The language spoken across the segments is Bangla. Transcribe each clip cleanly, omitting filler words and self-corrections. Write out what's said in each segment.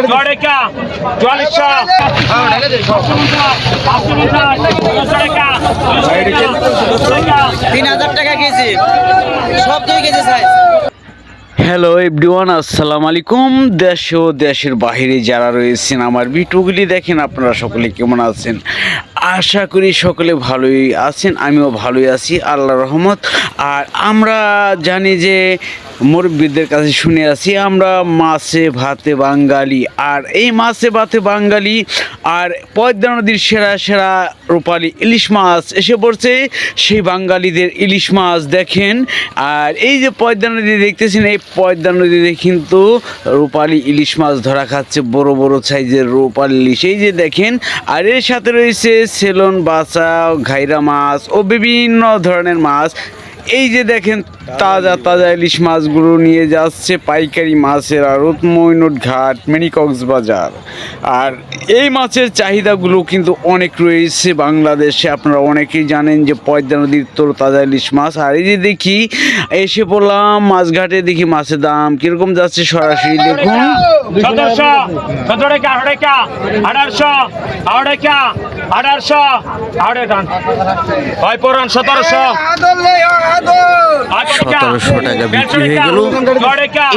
টাকা 3000 টাকা কেজি, সব 2 কেজি সাইজ। হ্যালো এভরিওয়ান, আসসালামু আলাইকুম। দেশ ও দেশের বাইরে যারা রয়েছেন আমার ভিডিওগুলি দেখেন, আপনারা সকলে কেমন আছেন? আশা করি সকলে ভালোই আছেন, আমিও ভালোই আছি আল্লাহর রহমত। আর আমরা জানি যে মুরব্বীদের কাছে শুনে আছি আমরা মাছে ভাতে বাঙালি, আর এই মাছে ভাতে বাঙালি আর পদ্মা নদীর সেরা সেরা রূপালী ইলিশ মাছ এসে পড়ছে। সেই বাঙালিদের ইলিশ মাছ দেখেন। আর এই যে পদ্মা নদী দেখতেছেন, এই পদ্মা নদীতে কিন্তু রূপালী ইলিশ মাছ ধরা খাচ্ছে, বড় বড় সাইজের রূপালী ইলিশ। এই যে দেখেন, আর এর সাথে রয়েছে সেলন, বাচা, ঘাইরা মাছ ও বিভিন্ন ধরনের মাছ। এই যে দেখেন তাজা তাজা ইলিশ মাছগুলো নিয়ে যাচ্ছে পাইকারি মাছের আড়ত মইনুট ঘাট, মিনি কক্সবাজার। আর এই মাছের চাহিদাগুলো কিন্তু অনেক রয়েছে বাংলাদেশে। আপনারা অনেকেই জানেন যে পদ্মা নদীর তাজা ইলিশ মাছ। আর এই যে দেখি এসে পড়লাম মাছঘাটে, দেখি মাছের দাম কিরকম যাচ্ছে সরাসরি দেখুন। 1700 টাকা 1800 টাকা বিক্রি হয়ে গেল।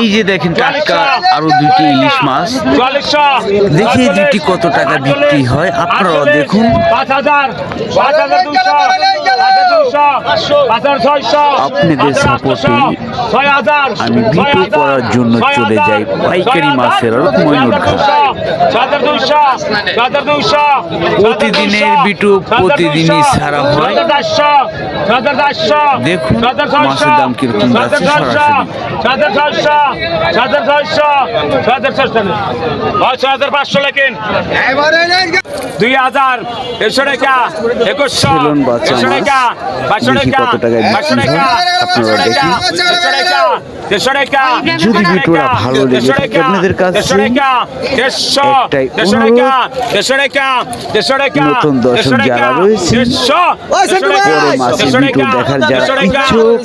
এই যে দেখেন টাটকা আরো 2টি ইলিশ মাছ, দেখি এই 2টি কত টাকা বিক্রি হয় আপনারাও দেখুন। 5000 আপনাদের সাপোর্টে আমি ভিডিও করার জন্য চলে যাই পাইকারি মাছের আড়ত মইনুট ঘাট। প্রতিদিনের ভিডিও প্রতিদিনই ছাড়া হয়। দেখুন মাছের দাম কিরকম যাচ্ছে সরাসরি। 6500 লেখেন, 2000 100 টাকা 2100 সেলন বাচ্চা মাছ দেখি কত টাকায় বিক্রি হয় আপনারা দেখুন। যদি ভিডিওটা ভালো লেগে থাকে আপনাদের কাছে একটাই অনুরোধ, নতুন দর্শক যারা রয়েছে বড় মাছের ভিডিও দেখার যারা ইচ্ছুক,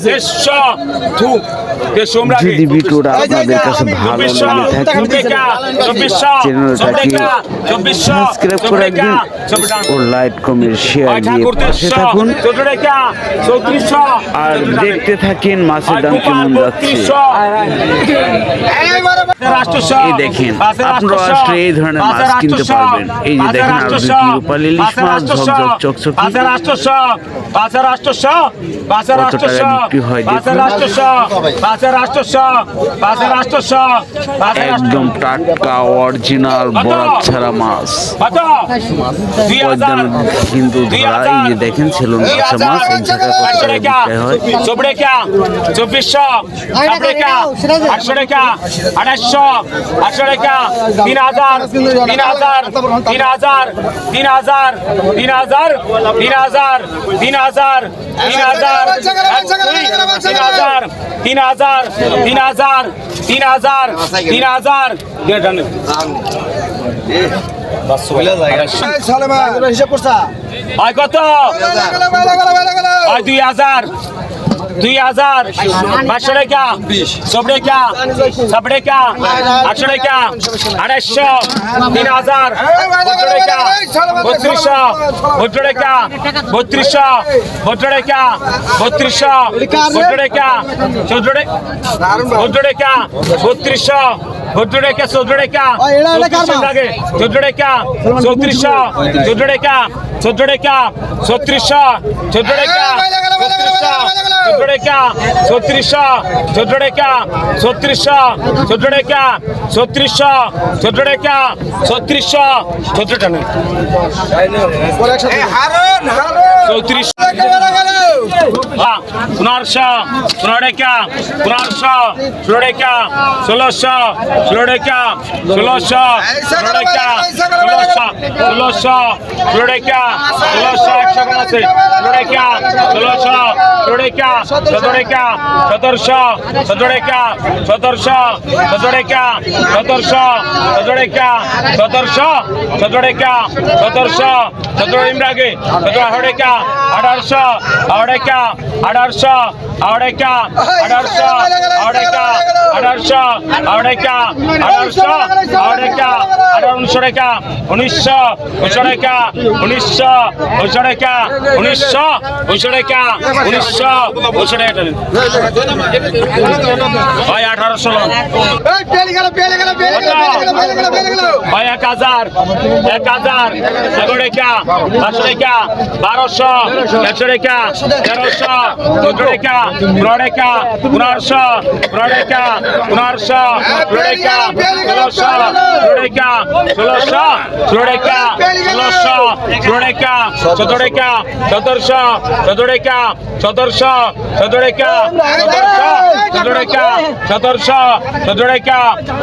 যদি ভিডিওটা আপনাদের কাছে ভালো লেগে থাকে চ্যানেলটাকে সাবস্ক্রাইব করে রাখবেন ও লাইক কমেন্ট শেয়ার দিয়ে পাশে থাকুন। আর দেখতে থাকেন মাছের দাম কেমন যাচ্ছে। এই দেখেন আপনারা আসলে এই ধরনের মাছ কিনতে পারবেন। এই যে দেখেন আর 2টি রূপালী ইলিশ মাছ ঝকঝক চকচকে কত টাকা বিক্রি হয় দেখুন। একদম টাটকা অরিজিনাল বরফ ছাড়া মাছ পদ্মা নদী কিন্তু ধরা। এই যে দেখেন সেলুন বাচ্চা মাছ এক জায়গায় কত টাকা বিক্রি হয়। 2400 টাকা 800 টাকা 2800 টাকা 3000 3000 3000 3000 3000 3000 3000 3000 কত 2000 500 টাকা 100 টাকা 100 টাকা 800 টাকা 2800 3000 32 টাকা 3200 টাকা 3200 টাকা 14 টাকা 14 টাকা 3200 টাকা 14 টাকা 14 টাকা 14 টাকা 3400 14 টাকা 14 টাকা 3600 14 টাকা 14 টাকা 3600 14 টাকা 3600 14 টাকা 3600 14 টাকা 3600 14 টাকা 34 1500 টাকা 1500 16 টাকা 1600 16 টাকা 1600 16 টাকা 1600 16 টাকা 1600 100 আছে 16 টাকা 1600 ষোলোটা, সতেরোটা, 1700, 1700, 1700, 1700, 1700, 1700, 1700, 1700, 17 ইমরাগে 17 1800, 1800, 1800, 1800, 1800, 1800, 1800, 1800, 1900 টাকা 1900, 1900 টাকা 1900, 1900 টাকা 1900, 1900 টাকা 1900, 1900 টাকা ভাই 1800 ভাই 1000, 1000, 11 টাকা 500 টাকা 1200, 100 টাকা 1300, 14 টাকা 15 টাকা 1500, 15 টাকা 1500, 16 টাকা 1600, 16 টাকা 1600, 16 টাকা 17 টাকা 1700, 17 টাকা 1700, 17 টাকা 1700, 17 টাকা 1700, 17 টাকা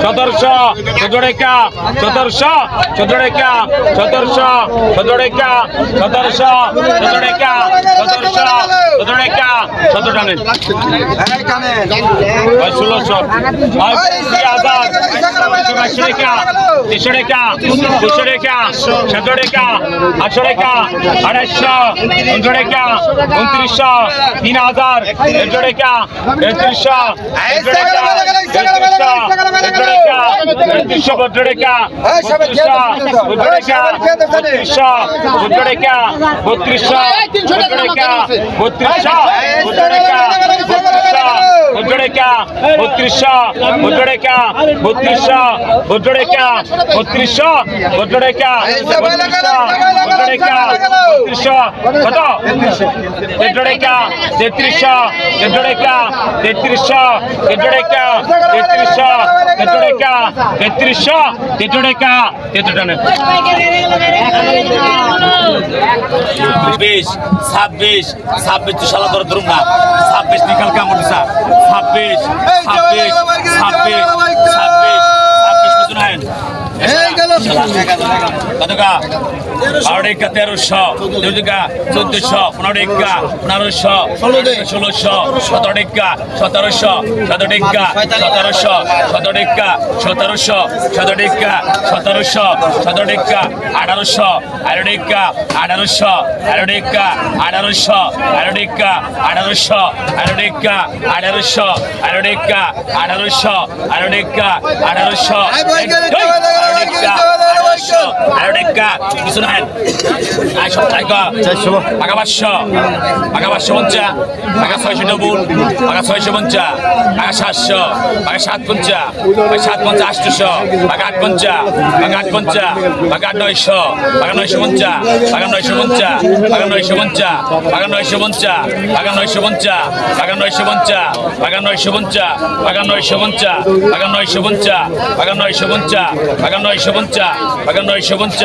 1700, 17 টাকা 1700, 17 টাকা 1700, 17 টাকা 1700, 17 টাকা 1700, 17 টাকা 17 টানেন ভাই 1600 ভাই 3000, 200 টাকা 300 টাকা 200 টাকা 700 টাকা 800 টাকা 2800, 900 টাকা 2900, 3000, 100 টাকা 3300, 100 টাকা 3200 টাকা 26 তো শালা ধরুন না 26 নিকাল কামড় দিছা 26 কতকা 12 টাকা 1300, 1400, 15 টাকা 1500, 1600, 17 টাকা 1700, 17 টাকা 1700, 17 টাকা 1700, 17 টাকা 1700, 17 টাকা 1800, 18 টাকা 1800, 18 টাকা 1800, 18 টাকা 1800, 18 টাকা 1800, 18 টাকা 1800, 18 টাকা 1800, 18 টাকা কিছু নাই পাকা 500, পাকা 550, পাকা 600 ডবল, পাকা 650, পাকা 700, পাকা 750, পাকা 750 800, পাকা 850, পাকা 850, পাকা 900, পাকা 950, পাকা 950, পাকা 950, পাকা 950, পাকা 950, পাকা 950, পাকা 950, পাকা 950, পাকা 950, পাকা 950, pagan 950,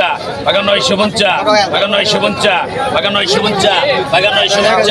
pagan 950, pagan 950, pagan 950, pagan 950, pagan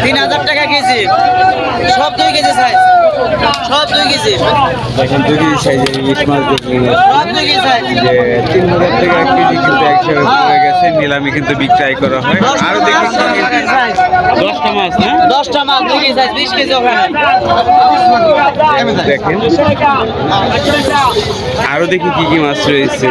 3,000 টাকা কেজি সব 2 কেজি সাইজ সব 2 কেজি দেখেন 2 কেজি সাইজের ইলিশ মাছ দেখলেন সব 2 কেজি সাইজ যে 3,000 টাকা 1 কেজি কিন্তু 100 হয়ে গেছে নিলামে কিন্তু বিক্রয় করা হয় আরো দেখি 10টা মাছ না 10টা মাছ 2 কেজি সাইজ 20 কেজি ওখানে দেখেন আরো দেখি কি কি মাছ রয়েছে